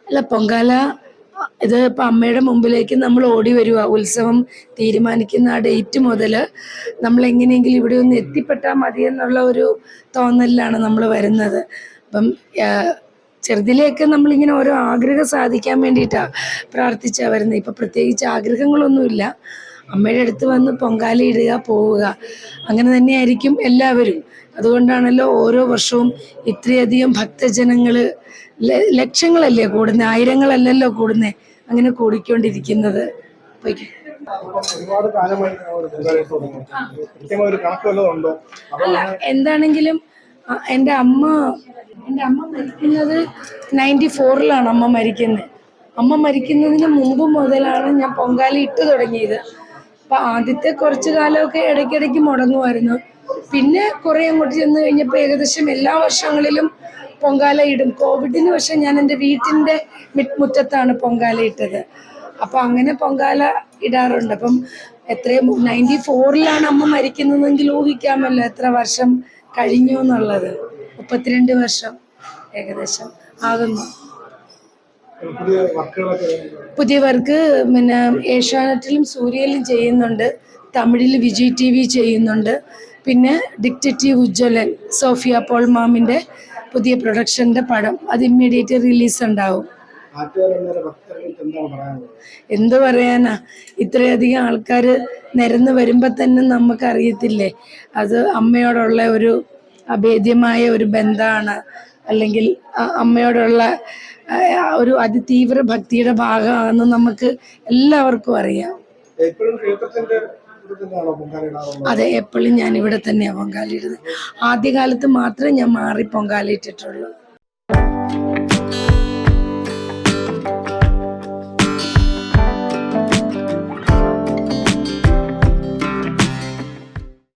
അല്ല പൊങ്കാല ഇത് ഇപ്പം അമ്മയുടെ മുമ്പിലേക്ക് നമ്മൾ ഓടി വരുക. ഉത്സവം തീരുമാനിക്കുന്ന ആ ഡേറ്റ് മുതൽ നമ്മൾ എങ്ങനെയെങ്കിലും ഇവിടെ ഒന്ന് എത്തിപ്പെട്ടാൽ മതി എന്നുള്ള ഒരു തോന്നലിലാണ് നമ്മൾ വരുന്നത്. അപ്പം ചെറുതിലേക്ക് നമ്മളിങ്ങനെ ഓരോ ആഗ്രഹം സാധിക്കാൻ വേണ്ടിയിട്ടാണ് പ്രാർത്ഥിച്ചാണ് വരുന്നത്. ഇപ്പം പ്രത്യേകിച്ച് ആഗ്രഹങ്ങളൊന്നുമില്ല. അമ്മയുടെ അടുത്ത് വന്ന് പൊങ്കാല ഇടുക, പോവുക, അങ്ങനെ തന്നെയായിരിക്കും എല്ലാവരും. അതുകൊണ്ടാണല്ലോ ഓരോ വർഷവും ഇത്രയധികം ഭക്തജനങ്ങൾ ലക്ഷങ്ങളല്ലേ കൂടുന്നത്, ആയിരങ്ങളല്ലല്ലോ കൂടുന്നത്, അങ്ങനെ കൂടിക്കൊണ്ടിരിക്കുന്നത്. അല്ല എന്താണെങ്കിലും എൻ്റെ അമ്മ മരിക്കുന്നത് 94-ലാണ് അമ്മ മരിക്കുന്നത്. അമ്മ മരിക്കുന്നതിന് മുമ്പ് മുതലാണ് ഞാൻ പൊങ്കാല ഇട്ട് തുടങ്ങിയത്. അപ്പം ആദ്യത്തെ കുറച്ച് കാലമൊക്കെ ഇടയ്ക്കിടയ്ക്ക് മുടങ്ങുമായിരുന്നു. പിന്നെ കുറേ അങ്ങോട്ട് ചെന്ന് കഴിഞ്ഞപ്പോൾ ഏകദേശം എല്ലാ വർഷങ്ങളിലും പൊങ്കാല ഇടും. കോവിഡിന് പക്ഷേ ഞാൻ എൻ്റെ വീട്ടിൻ്റെ മുറ്റത്താണ് പൊങ്കാല ഇട്ടത്. അപ്പം അങ്ങനെ പൊങ്കാല ഇടാറുണ്ട്. അപ്പം എത്രയും 94-ലാണ് അമ്മ മരിക്കുന്നതെങ്കിൽ ഊഹിക്കാമല്ലോ എത്ര വർഷം കഴിഞ്ഞു എന്നുള്ളത്. 32 വർഷം ഏകദേശം ആകുന്നു. പുതിയ വർക്ക് പിന്നെ ഏഷ്യാനെറ്റിലും സൂര്യയിലും ചെയ്യുന്നുണ്ട്. തമിഴിൽ വിജയ് TV ചെയ്യുന്നുണ്ട്. പിന്നെ ഡിറ്റക്റ്റീവ് ഉജ്ജ്വലൻ സോഫിയ പോൾ മാമിൻ്റെ പുതിയ പ്രൊഡക്ഷൻ്റെ പടം, അത് ഇമ്മീഡിയറ്റ് റിലീസ് ഉണ്ടാവും. എന്ത് പറയാനാ, ഇത്രയധികം ആൾക്കാർ നിരന്ന് വരുമ്പോൾ തന്നെ നമുക്കറിയത്തില്ലേ അത് അമ്മയോടുള്ള ഒരു അഭേദ്യമായ ഒരു ബന്ധമാണ്, അല്ലെങ്കിൽ അമ്മയോടുള്ള ഒരു അതിതീവ്ര ഭക്തിയുടെ ഭാഗമാണെന്ന് നമുക്ക് എല്ലാവർക്കും അറിയാം. അതെ, എപ്പോഴും ഞാൻ ഇവിടെ തന്നെയാണ് പൊങ്കാല ഇടുന്നത്. ആദ്യകാലത്ത് മാത്രമേ ഞാൻ മാറി പൊങ്കാല ഇട്ടിട്ടുള്ളൂ.